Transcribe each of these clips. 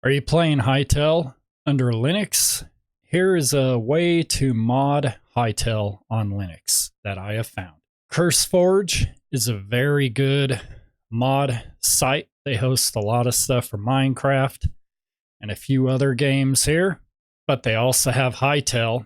Are you playing Hytale under Linux? Here is a way to mod Hytale on Linux that I have found. CurseForge is a very good mod site. They host a lot of stuff for Minecraft and a few other games here, but they also have Hytale,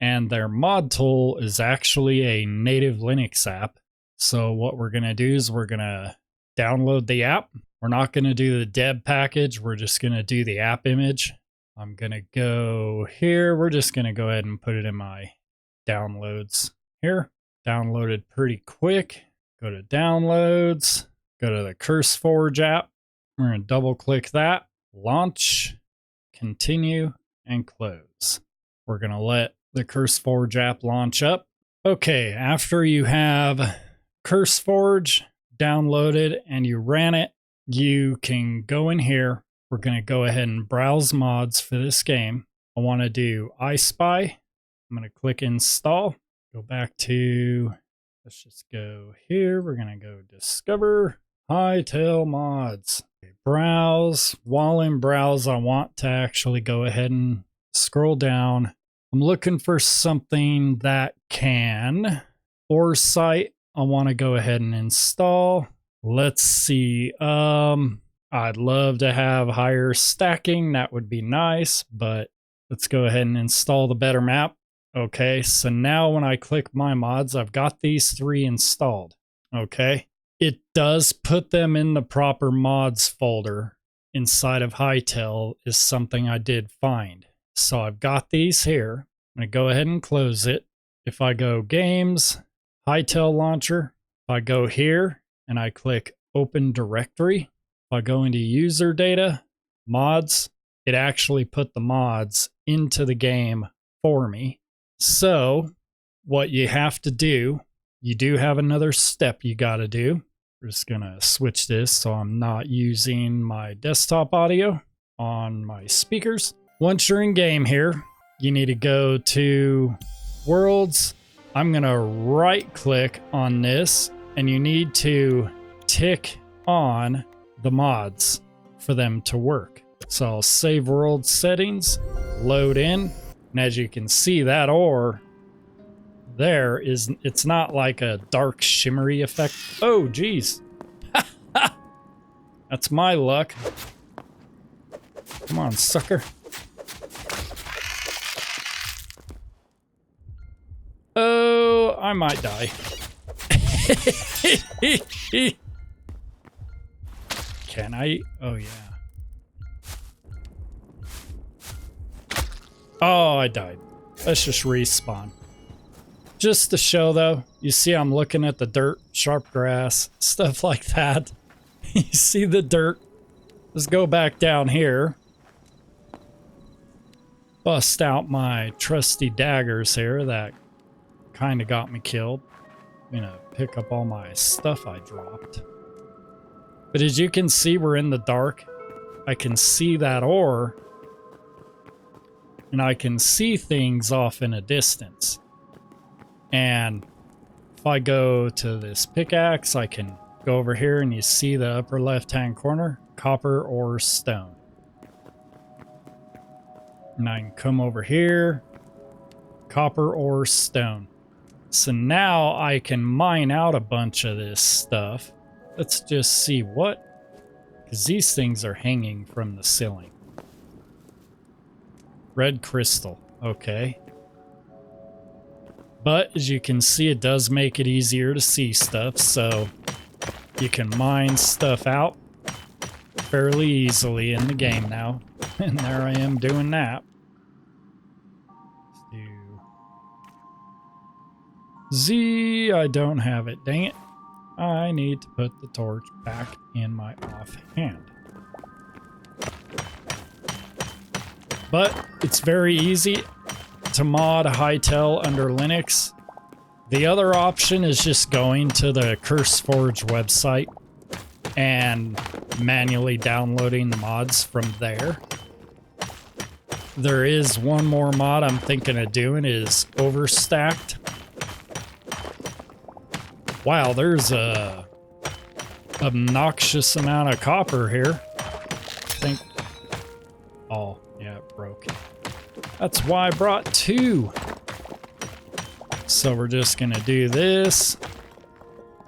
and their mod tool is actually a native Linux app. So what we're going to do is we're going to download the app. We're not going to do the deb package. We're just going to do the app image. I'm going to go here. We're just going to go ahead and put it in my downloads here. Downloaded pretty quick. Go to downloads. Go to the CurseForge app. We're going to double click that. Launch, continue, and close. We're going to let the CurseForge app launch up. Okay, after you have CurseForge downloaded and you ran it, you can go in here. We're going to go ahead and browse mods for this game. I want to do I Spy. I'm going to click install. Go back to, let's just go here. We're going to go discover Hytale mods. Okay, browse. While in browse, I want to actually go ahead and scroll down. I'm looking for something that can, or site. I want to go ahead and install. Let's see. I'd love to have higher stacking. That would be nice, but let's go ahead and install the better map. Okay, so now when I click my mods, I've got these three installed. Okay, it does put them in the proper mods folder inside of Hytale is something I did find. So I've got these here. I'm going to go ahead and close it. If I go games, Hytale launcher, if I go here and I click open directory, if I go into user data, mods, it actually put the mods into the game for me. So what you have to do, you do have another step you got to do. We're just going to switch this so I'm not using my desktop audio on my speakers. Once you're in game here, you need to go to worlds. I'm going to right click on this and you need to tick on the mods for them to work. So I'll save world settings, load in, and as you can see, that ore there is, it's not like a dark shimmery effect. Oh geez. That's my luck. Come on, sucker. Oh, I might die. Can I? Oh, yeah. Oh, I died. Let's just respawn. Just to show, though, you see I'm looking at the dirt, sharp grass, stuff like that. You see the dirt. Let's go back down here. Bust out my trusty daggers here that kind of got me killed. I'm gonna pick up all my stuff I dropped. But as you can see, we're in the dark. I can see that ore. And I can see things off in a distance. And if I go to this pickaxe, I can go over here and you see the upper left-hand corner, copper or stone. And I can come over here, copper or stone. So now I can mine out a bunch of this stuff. Let's just see what, because these things are hanging from the ceiling. Red crystal, okay. But as you can see, it does make it easier to see stuff, so you can mine stuff out fairly easily in the game now. And there I am doing that. Let's do Z, I don't have it, dang it. I need to put the torch back in my offhand. But it's very easy to mod Hytale under Linux. The other option is just going to the CurseForge website and manually downloading the mods from there. There is one more mod I'm thinking of doing is overstacked. Wow, there's a obnoxious amount of copper here. I think Oh, yeah, it broke. That's why I brought 2. So we're just gonna do this.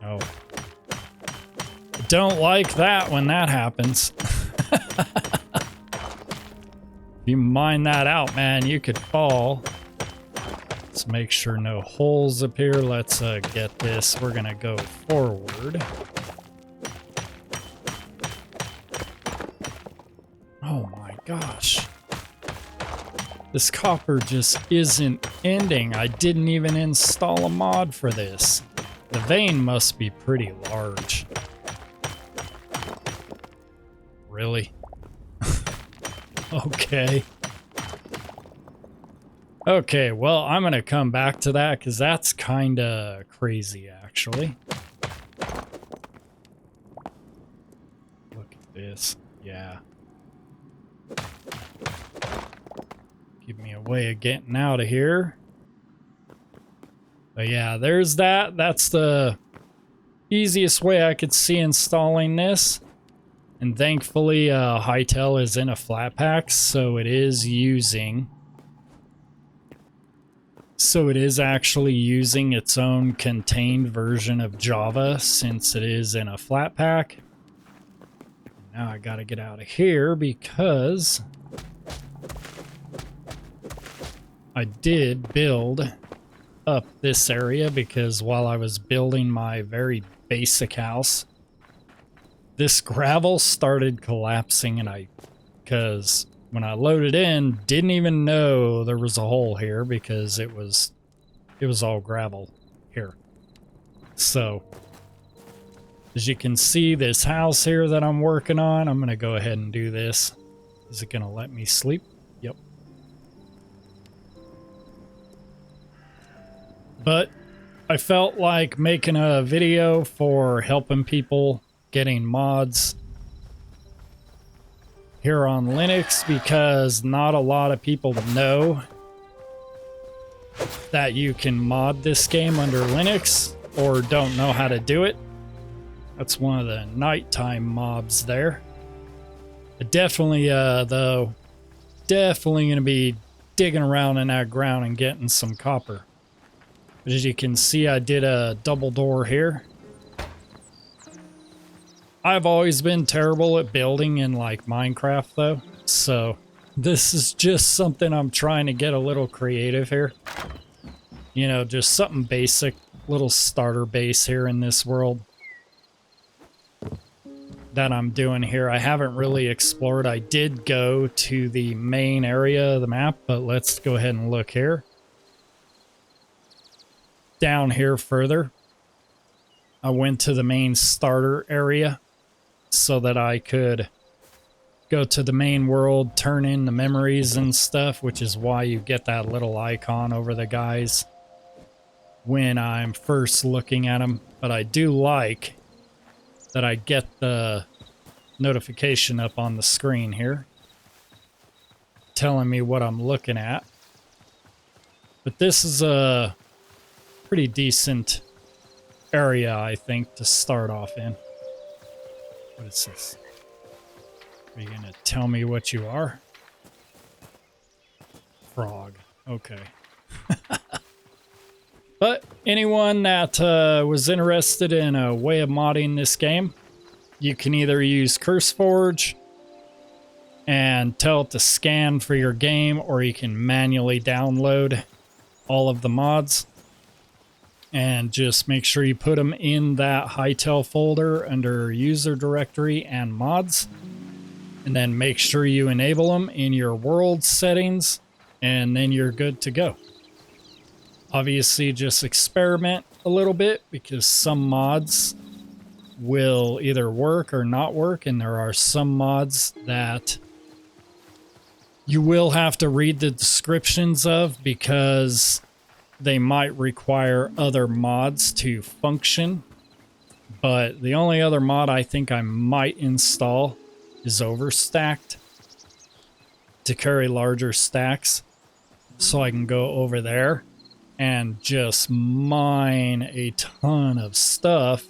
Oh. Don't like that when that happens. If you mine that out, man, you could fall. Let's make sure no holes appear. Let's get this. We're gonna go forward. Oh my gosh. This copper just isn't ending. I didn't even install a mod for this. The vein must be pretty large. Really? Okay. Okay, well, I'm gonna come back to that because that's kind of crazy, actually. Look at this. Yeah. Give me a way of getting out of here. But yeah, there's that. That's the easiest way I could see installing this. And thankfully, Hytale is in a Flatpak, so it is using... So it is actually using its own contained version of Java since it is in a Flatpak. Now I gotta get out of here because I did build up this area because while I was building my very basic house, this gravel started collapsing and because when I loaded in, didn't even know there was a hole here because it was all gravel here. So, as you can see, this house here that I'm working on, I'm going to go ahead and do this. Is it going to let me sleep? Yep. But I felt like making a video for helping people getting mods here on Linux because not a lot of people know that you can mod this game under Linux or don't know how to do it. That's one of the nighttime mobs there. Definitely, though, definitely going to be digging around in that ground and getting some copper. But as you can see, I did a double door here. I've always been terrible at building in like Minecraft though, so this is just something I'm trying to get a little creative here. You know, just something basic, little starter base here in this world that I'm doing here. I haven't really explored. I did go to the main area of the map, but let's go ahead and look here. Down here further, I went to the main starter area so that I could go to the main world, turn in the memories and stuff, which is why you get that little icon over the guys when I'm first looking at them. But I do like that I get the notification up on the screen here telling me what I'm looking at. But this is a pretty decent area, I think, to start off in. What is this? Are you gonna tell me what you are? Frog. Okay. But anyone that was interested in a way of modding this game, you can either use CurseForge and tell it to scan for your game, or you can manually download all of the mods. And just make sure you put them in that Hytale folder under user directory and mods. And then make sure you enable them in your world settings, and then you're good to go. Obviously, just experiment a little bit because some mods will either work or not work. And there are some mods that you will have to read the descriptions of because they might require other mods to function. But the only other mod I think I might install is Overstacked to carry larger stacks, so I can go over there and just mine a ton of stuff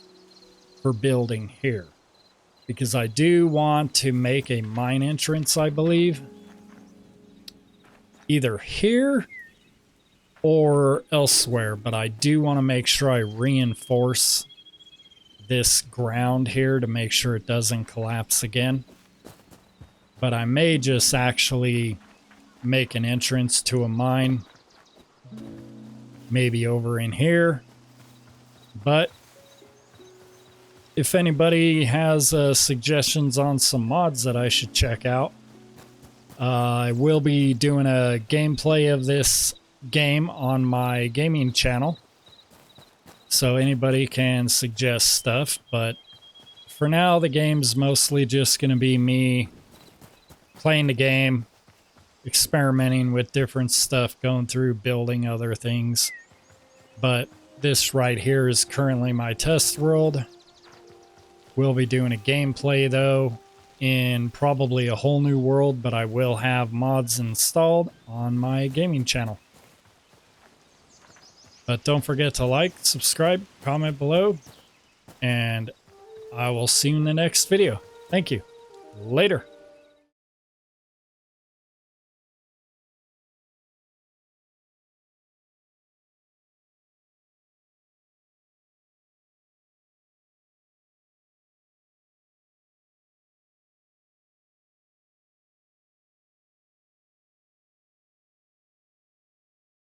for building here. Because I do want to make a mine entrance, I believe. either here or elsewhere, but I do want to make sure I reinforce this ground here to make sure it doesn't collapse again. But I may just actually make an entrance to a mine, maybe over in here. But if anybody has suggestions on some mods that I should check out, I will be doing a gameplay of this game on my gaming channel, so anybody can suggest stuff. But for now, the game's mostly just going to be me playing the game, experimenting with different stuff, going through building other things. But this right here is currently my test world. We'll be doing a gameplay though in probably a whole new world, but I will have mods installed on my gaming channel. But don't forget to like, subscribe, comment below, and I will see you in the next video. Thank you. Later.